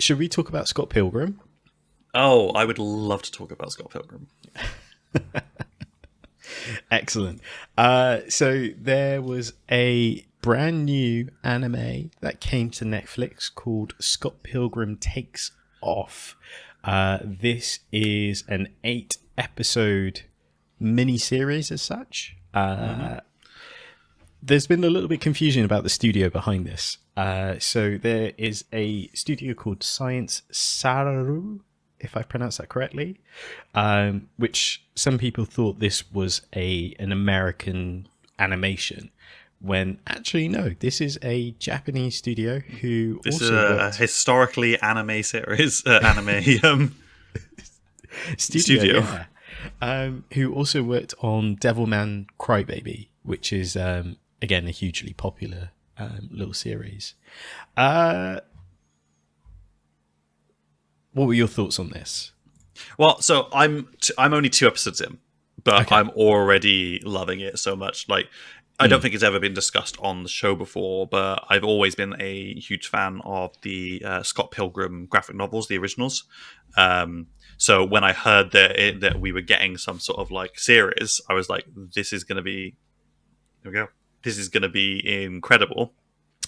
should we talk about Scott Pilgrim? Oh, I would love to talk about Scott Pilgrim. Excellent. So there was a brand new anime that came to Netflix called Scott Pilgrim Takes Off. This is an 8-episode mini-series as such. There's been a little bit of confusion about the studio behind this. So there is a studio called Science Saru, if I pronounced that correctly, which some people thought this was an American animation, when actually no, this is a Japanese studio who This also is a worked... historically anime series, studio. Yeah. Who also worked on Devilman Crybaby, which is again a hugely popular little series. What were your thoughts on this? Well, so I'm only 2 episodes in, but Okay. I'm already loving it so much. Like, I don't think it's ever been discussed on the show before, but I've always been a huge fan of the Scott Pilgrim graphic novels, the originals. So when I heard that we were getting some sort of like series, I was like, "This is going to be, here we go. This is going to be incredible."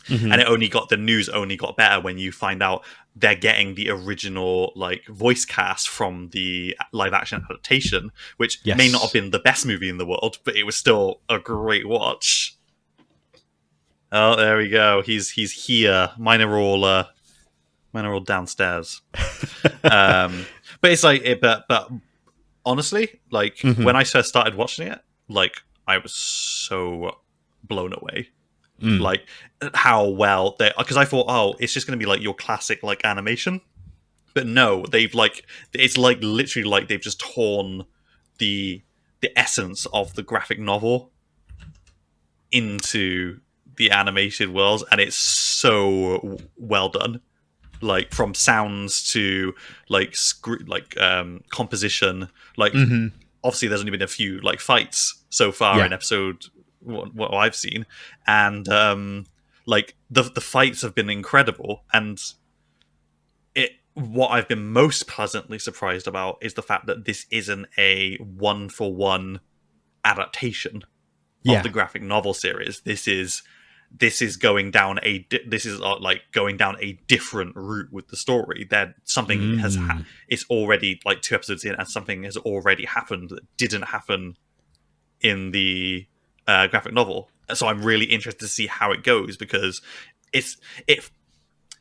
Mm-hmm. And the news only got better when you find out they're getting the original like voice cast from the live action adaptation, which may not have been the best movie in the world, but it was still a great watch. Oh, there we go. He's here. Mine are all downstairs. But it's like, but honestly, like when I first started watching it, like I was so blown away. Like how well they, because I thought, oh, it's just going to be like your classic like animation, but no, they've like, it's like literally like they've just torn the essence of the graphic novel into the animated worlds, and it's so well done. Like from sounds to like composition, like obviously there's only been a few like fights so far in episode what I've seen, and like the fights have been incredible, and what I've been most pleasantly surprised about is the fact that this isn't a 1-for-1 adaptation of the graphic novel series. This is going down going down a different route with the story. That something it's already like 2 episodes in, and something has already happened that didn't happen in the graphic novel. So I'm really interested to see how it goes, because if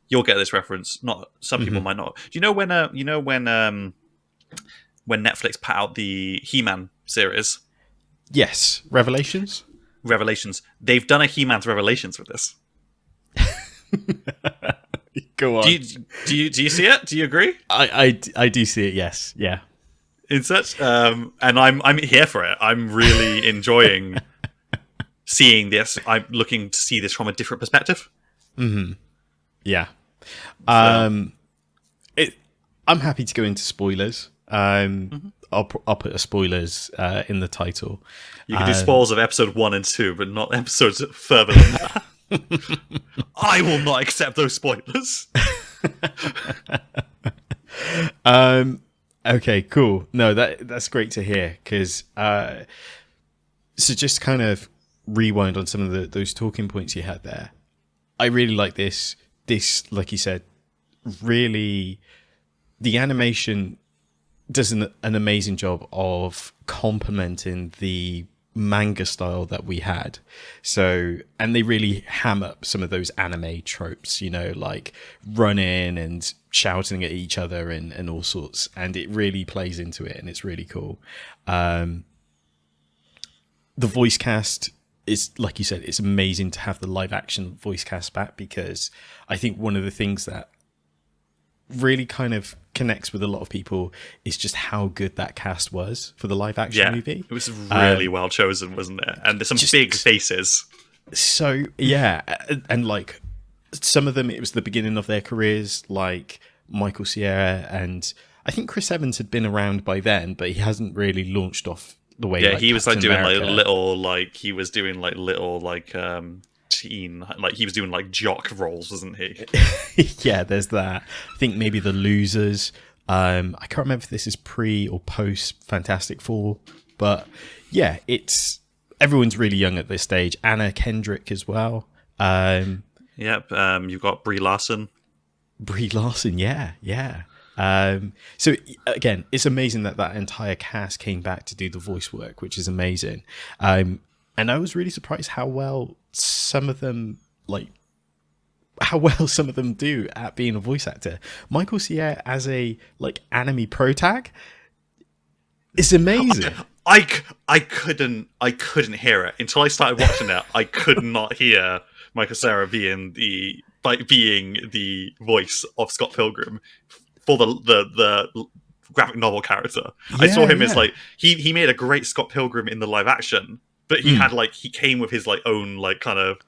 you'll get this reference, not some people might not. Do you know when when Netflix put out the He-Man series? Yes, Revelations. They've done a He-Man's Revelations with this. Go on. Do you see it? Do you agree? I do see it. Yes. Yeah. In such, and I'm here for it. I'm really enjoying seeing this. I'm looking to see this from a different perspective. Yeah. I'm happy to go into spoilers. I'll put a spoilers in the title. You can do spoilers of episode 1 and 2, but not episodes further than that. I will not accept those spoilers. Okay, cool. No, that's great to hear, because so just kind of rewind on some of those talking points you had there. I really like this. This, like you said, really, the animation does an amazing job of complementing the manga style that we had. So, and they really ham up some of those anime tropes, you know, like running and shouting at each other and all sorts. And it really plays into it, and it's really cool. The voice cast is, like you said, it's amazing to have the live action voice cast back, because I think one of the things that really kind of connects with a lot of people is just how good that cast was for the live action movie. It was really well chosen, wasn't it? And there's some big faces. So yeah, and like some of them, it was the beginning of their careers, like Michael Cera, and I think Chris Evans had been around by then, but he hasn't really launched off the way. Yeah, like he was like Captain doing America. like little, like he was doing like little like teen. Like he was doing like jock roles, wasn't he? Yeah, there's that. I think maybe the losers. I can't remember if this is pre or post Fantastic Four, but yeah, it's everyone's really young at this stage. Anna Kendrick as well. Yep. You've got Brie Larson. Brie Larson, yeah. So again, it's amazing that entire cast came back to do the voice work, which is amazing. And I was really surprised how well some of them do at being a voice actor. Michael Cera as a anime pro tag is amazing. I couldn't hear it until I started watching it. I could not hear Michael Cera being the voice of Scott Pilgrim for the graphic novel character. Yeah, I saw him as he made a great Scott Pilgrim in the live action, but he had he came with his own kind of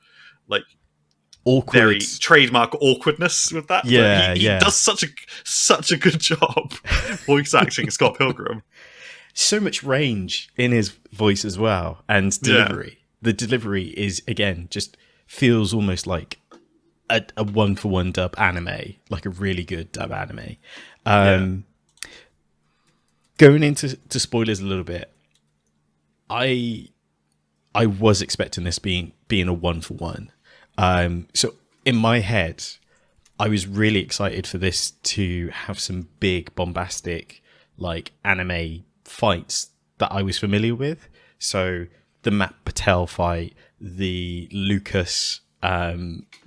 awkward, very trademark awkwardness with that. Yeah, he does such a good job voice acting Scott Pilgrim. So much range in his voice as well, and delivery. Yeah. The delivery is again just feels almost like a 1-for-1 dub anime, like a really good dub anime. Going into spoilers a little bit, I was expecting this being a 1-for-1. So in my head, I was really excited for this to have some big bombastic anime fights that I was familiar with. So the Matt Patel fight, the Lucas fight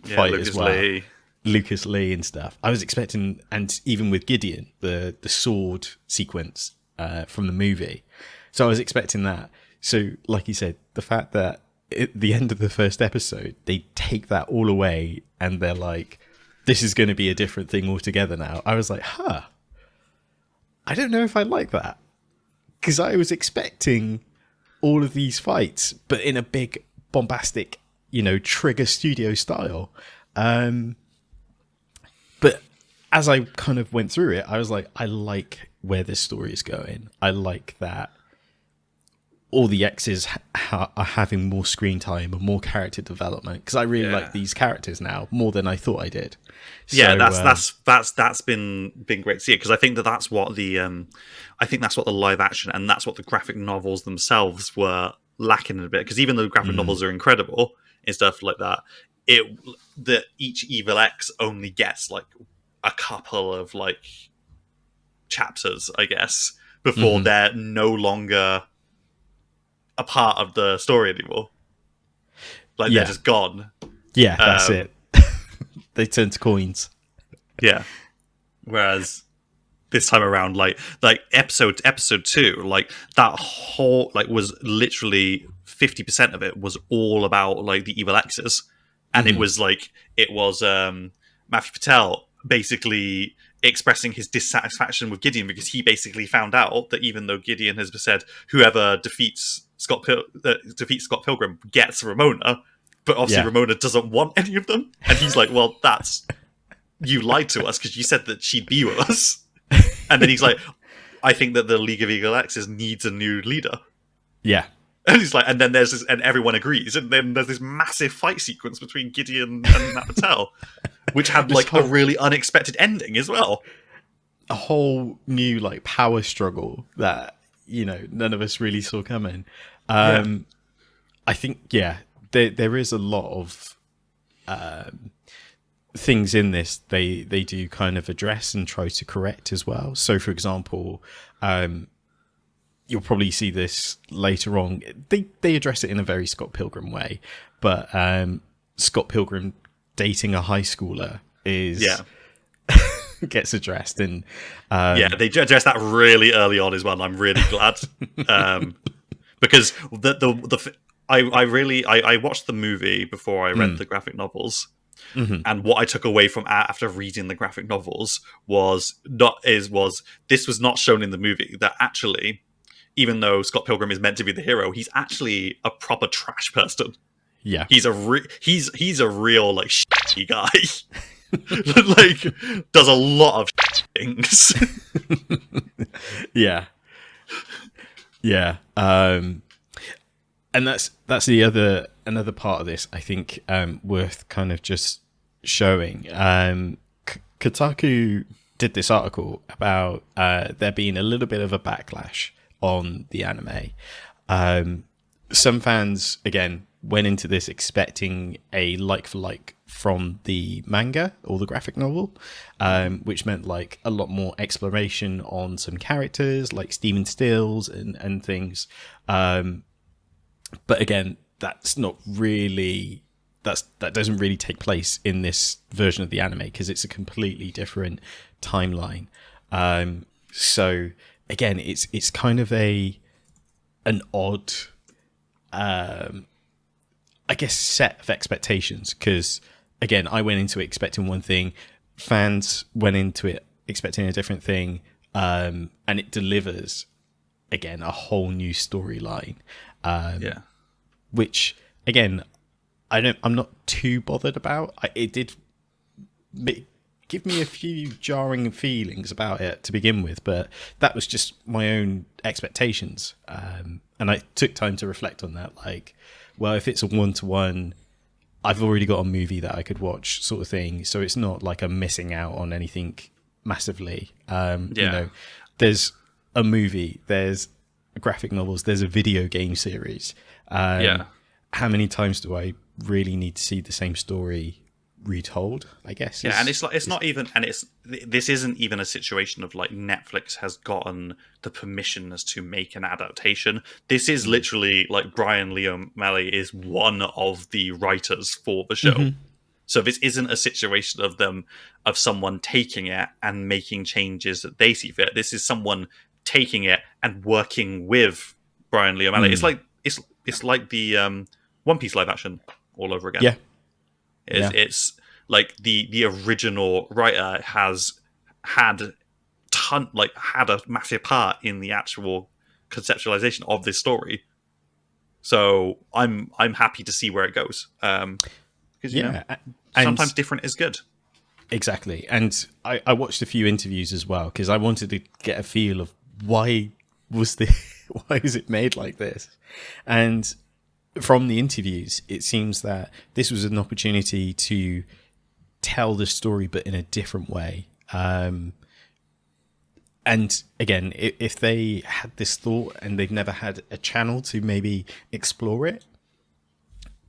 Lucas as well. Lee. Lucas Lee and stuff. I was expecting, and even with Gideon, the sword sequence from the movie. So I was expecting that. So like you said, the fact that at the end of the first episode, they take that all away and they're like, this is going to be a different thing altogether now. I was like, I don't know if I like that. Because I was expecting all of these fights, but in a big, bombastic, Trigger Studio style. But as I kind of went through it, I was like, I like where this story is going. I like that all the exes are having more screen time and more character development, because I really like these characters now more than I thought I did. Yeah, that's been great to see it, because I think that's what the live action and that's what the graphic novels themselves were lacking a bit. Because even though the graphic novels are incredible and stuff like that, each Evil X only gets a couple of chapters, I guess, before they're no longer a part of the story anymore. They're just gone. Yeah, that's it. They turn to coins. Yeah. Whereas this time around, episode 2, that whole was literally 50% of it was all about the Evil X's, and it was Matthew Patel basically expressing his dissatisfaction with Gideon, because he basically found out that even though Gideon has said whoever defeats Scott Pilgrim gets Ramona, but obviously Ramona doesn't want any of them, and he's like, well, you lied to us because you said that she'd be with us. And then he's like, I think that the League of Eagle X's needs a new leader. Yeah. And he's like, and then there's this, and everyone agrees, and then there's this massive fight sequence between Gideon and Matt Patel, which had a really unexpected ending as well. A whole new power struggle that none of us really saw coming. I think there is a lot of things in this they do kind of address and try to correct as well. So for example, you'll probably see this later on. They address it in a very Scott Pilgrim way, but Scott Pilgrim dating a high schooler is gets addressed, and they address that really early on as well, and I'm really glad. Because I watched the movie before I read the graphic novels, and what I took away from after reading the graphic novels was this was not shown in the movie, that actually, even though Scott Pilgrim is meant to be the hero, he's actually a proper trash person. Yeah, he's a real shitty guy. Does a lot of things. Yeah. and that's the another part of this, I think, worth kind of just showing. Kotaku did this article about there being a little bit of a backlash on the anime. Some fans, again, went into this expecting a like for like from the manga or the graphic novel, which meant like a lot more exploration on some characters like Stephen Stills and things. But again, that's not really that doesn't really take place in this version of the anime because it's a completely different timeline. So again, it's kind of an odd, I guess, set of expectations, because again, I went into it expecting one thing, fans went into it expecting a different thing, and it delivers again a whole new storyline. Which again, I'm not too bothered about. It did give me a few jarring feelings about it to begin with, but that was just my own expectations. And I took time to reflect on that. Like, well, if it's a 1-to-1, I've already got a movie that I could watch, sort of thing. So it's not like I'm missing out on anything massively. You know, there's a movie, there's graphic novels, there's a video game series. How many times do I really need to see the same story retold, I guess? And it's not even, and this isn't even a situation of like Netflix has gotten the permission as to make an adaptation. This is literally like Brian Lee O'Malley is one of the writers for the show. So this isn't a situation of someone taking it and making changes that they see fit. This is someone taking it and working with Brian Lee O'Malley. It's like the One Piece live action all over again. It's like the original writer has had a massive part in the actual conceptualization of this story. So I'm happy to see where it goes. Because you know, sometimes different is good. Exactly. And I watched a few interviews as well, because I wanted to get a feel of why is it made like this? And from the interviews, it seems that this was an opportunity to tell the story, but in a different way. And again, if they had this thought and they've never had a channel to maybe explore it,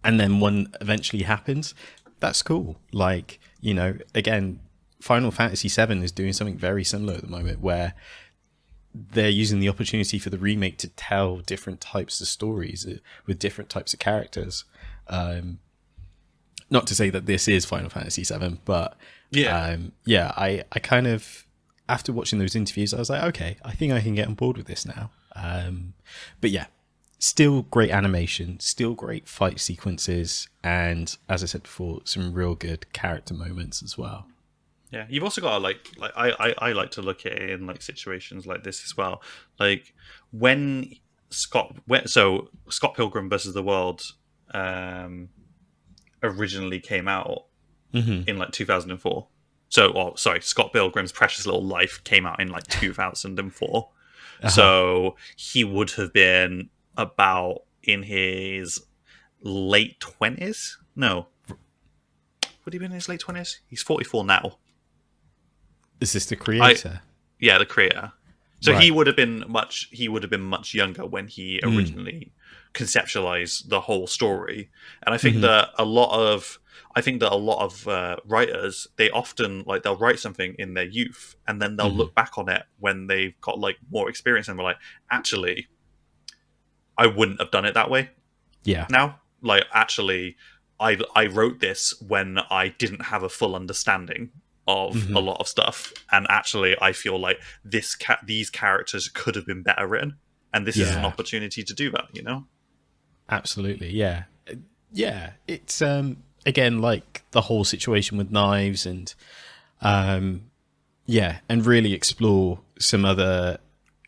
and then one eventually happens, that's cool. Like, you know, again, Final Fantasy VII is doing something very similar at the moment, where they're using the opportunity for the remake to tell different types of stories with different types of characters. Not to say that this is Final Fantasy VII, but I kind of, after watching those interviews, I was like, okay, I think I can get on board with this now. But yeah, still great animation, still great fight sequences, and as I said before, some real good character moments as well. Yeah, you've also got to like I like to look at it in like situations like this as well. Like when Scott Pilgrim versus the World originally came out in like 2004. Scott Pilgrim's Precious Little Life came out in like 2004. So he would have been about in his late 20s. No, would he be in his late 20s? He's 44 now. Is this the creator? The creator. So right. he would have been much younger when he originally conceptualized the whole story. And I think that a lot of writers, they often like they'll write something in their youth and then they'll look back on it when they've got like more experience and they're like, actually, I wouldn't have done it that way. Yeah. Now, like actually, I wrote this when I didn't have a full understanding of a lot of stuff, and actually I feel like these characters could have been better written, and this is an opportunity to do that, you know. Absolutely. Yeah It's again, like the whole situation with knives, and and really explore some other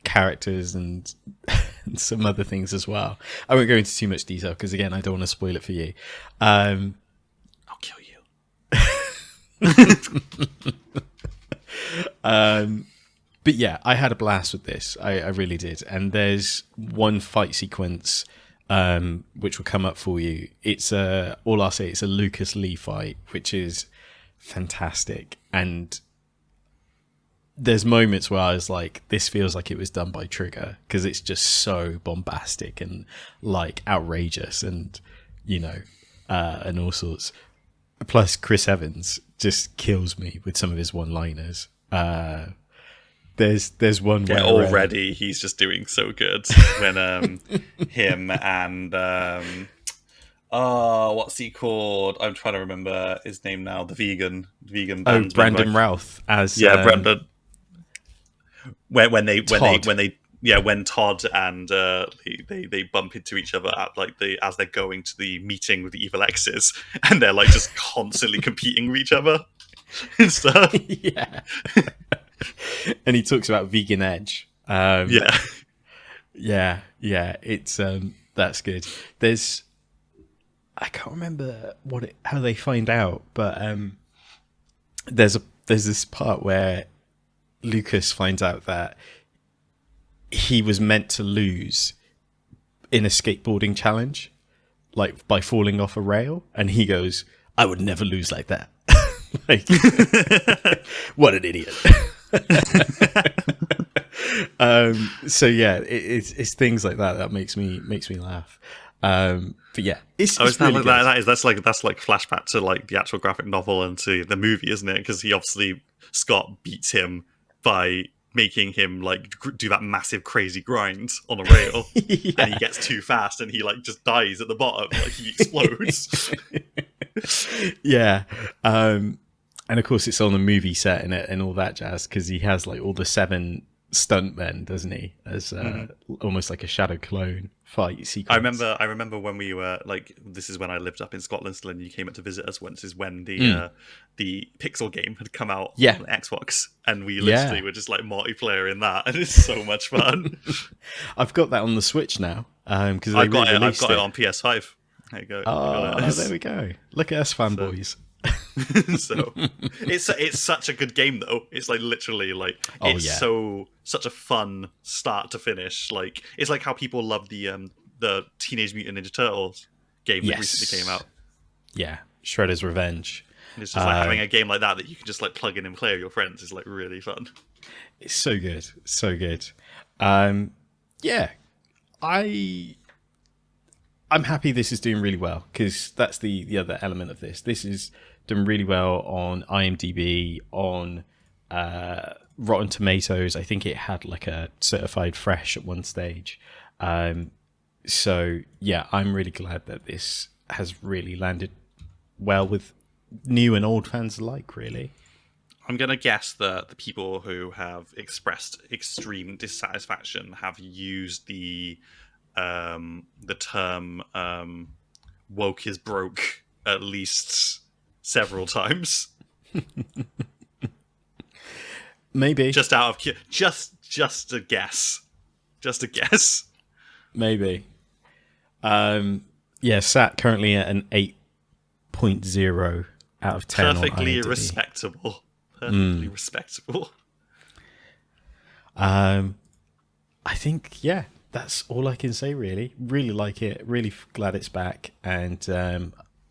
characters and some other things as well. I won't go into too much detail because again, I don't want to spoil it for you. I'll kill you. But yeah, I had a blast with this. I really did. And there's one fight sequence which will come up for you. It's all I'll say. It's a Lucas Lee fight, which is fantastic. And there's moments where I was like, this feels like it was done by Trigger, because it's just so bombastic and like outrageous, and and all sorts. Plus, Chris Evans just kills me with some of his one-liners. There's one where already he's just doing so good when him and what's he called? I'm trying to remember his name now. The vegan band Brandon member. Routh as Brandon. When Todd and they bump into each other at like as they're going to the meeting with the evil exes, and they're like just constantly competing with each other and stuff. Yeah. And he talks about vegan edge. Yeah. It's that's good. I can't remember how they find out, but there's this part where Lucas finds out that he was meant to lose in a skateboarding challenge, like by falling off a rail, and he goes, "I would never lose like that." Like, what an idiot. So yeah, it's things like that makes me laugh. But yeah, it's really good. That's like flashback to like the actual graphic novel and to the movie, isn't it? Because Scott beats him by making him like do that massive crazy grind on a rail. Yeah. And he gets too fast and he like just dies at the bottom, like he explodes. Yeah. And of course it's on a movie set and all that jazz, because he has like all the 7 stuntmen, doesn't he, as almost like a shadow clone fight sequence. I remember when we were like, this is when I lived up in Scotland still, and you came up to visit us once, is when the Pixel game had come out on Xbox, and we literally were just like multiplayer in that, and it's so much fun. I've got that on the Switch now, because I've got it on PS5. There you go. There we go. Look at us fanboys. So it's such a good game though. It's like literally like such a fun start to finish. Like it's like how people love the Teenage Mutant Ninja Turtles game that recently came out. Yeah, Shredder's Revenge. And it's just like having a game like that you can just like plug in and play with your friends is like really fun. It's so good, so good. Yeah, I'm happy this is doing really well, because that's the other element of this. This is done really well on IMDb, on Rotten Tomatoes. I think it had like a certified fresh at one stage. So yeah, I'm really glad that this has really landed well with new and old fans alike, really. I'm going to guess that the people who have expressed extreme dissatisfaction have used the term woke is broke at least several times. Maybe just out of just a guess, maybe. Sat currently at an 8.0 out of 10. Perfectly respectable. I think that's all I can say, really. Really like it. Really glad it's back. And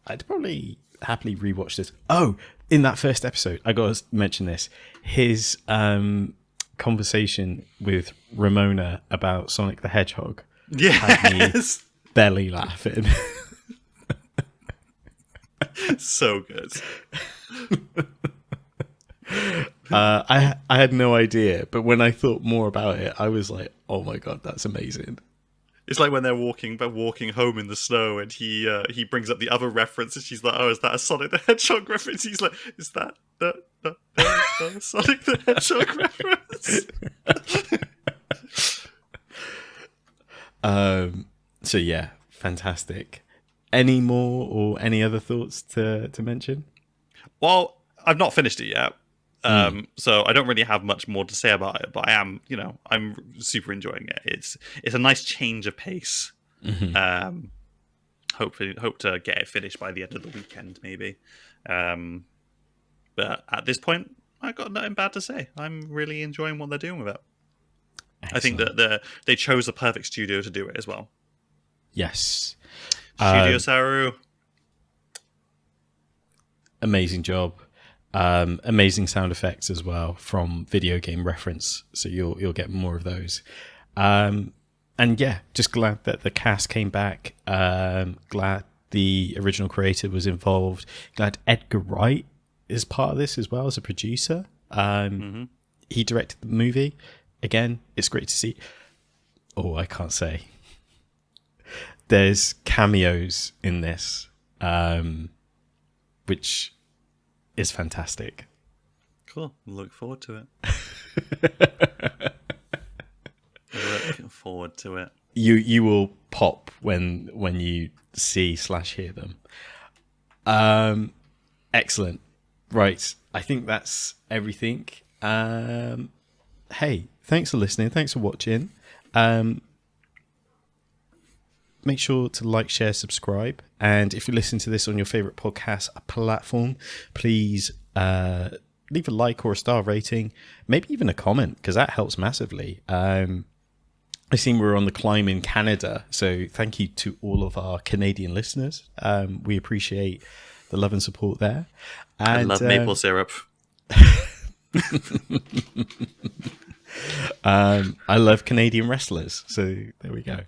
I'd probably happily rewatch this. Oh, in that first episode, I got to mention this. His conversation with Ramona about Sonic the Hedgehog had me belly laughing. So good. I had no idea, but when I thought more about it, I was like, "Oh my god, that's amazing!" It's like when they're walking home in the snow, and he brings up the other reference, and she's like, "Oh, is that a Sonic the Hedgehog reference?" He's like, "Is that the Sonic the Hedgehog reference?" So yeah, fantastic. Any more or any other thoughts to mention? Well, I've not finished it yet. So I don't really have much more to say about it, but I am, I'm super enjoying it. It's a nice change of pace. Mm-hmm. Hope to get it finished by the end of the weekend, maybe. But at this point, I've got nothing bad to say. I'm really enjoying what they're doing with it. Excellent. I think that they chose the perfect studio to do it as well. Yes. Studio Saru. Amazing job. Amazing sound effects as well from video game reference. So you'll get more of those. And yeah, just glad that the cast came back. Glad the original creator was involved. Glad Edgar Wright is part of this as well as a producer. He directed the movie. Again, it's great to see. Oh, I can't say. There's cameos in this, which is fantastic. Cool. Look forward to it. Looking forward to it. You will pop when you see/hear them. Excellent. Right. I think that's everything. Hey, thanks for listening. Thanks for watching. Make sure to like, share, subscribe. And if you listen to this on your favorite podcast platform, please leave a like or a star rating, maybe even a comment, because that helps massively. I seen we're on the climb in Canada, so thank you to all of our Canadian listeners. We appreciate the love and support there. And, I love maple syrup. I love Canadian wrestlers, so there we go.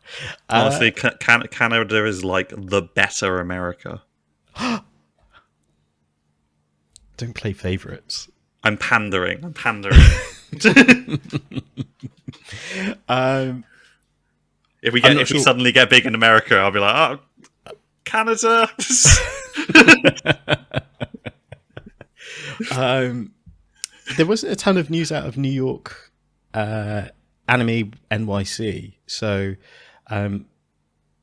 Honestly, Canada is like the better America. Don't play favorites. I'm pandering. If we suddenly get big in America, I'll be like, oh, Canada. There wasn't a ton of news out of New York Anime NYC, so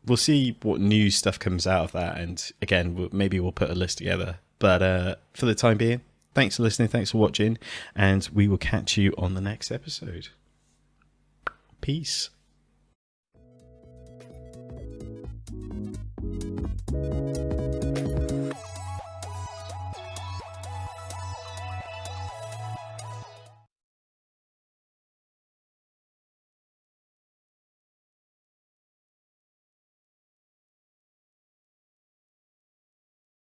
we'll see what news stuff comes out of that, and again, maybe we'll put a list together. But for the time being, thanks for listening, thanks for watching, and we will catch you on the next episode. Peace.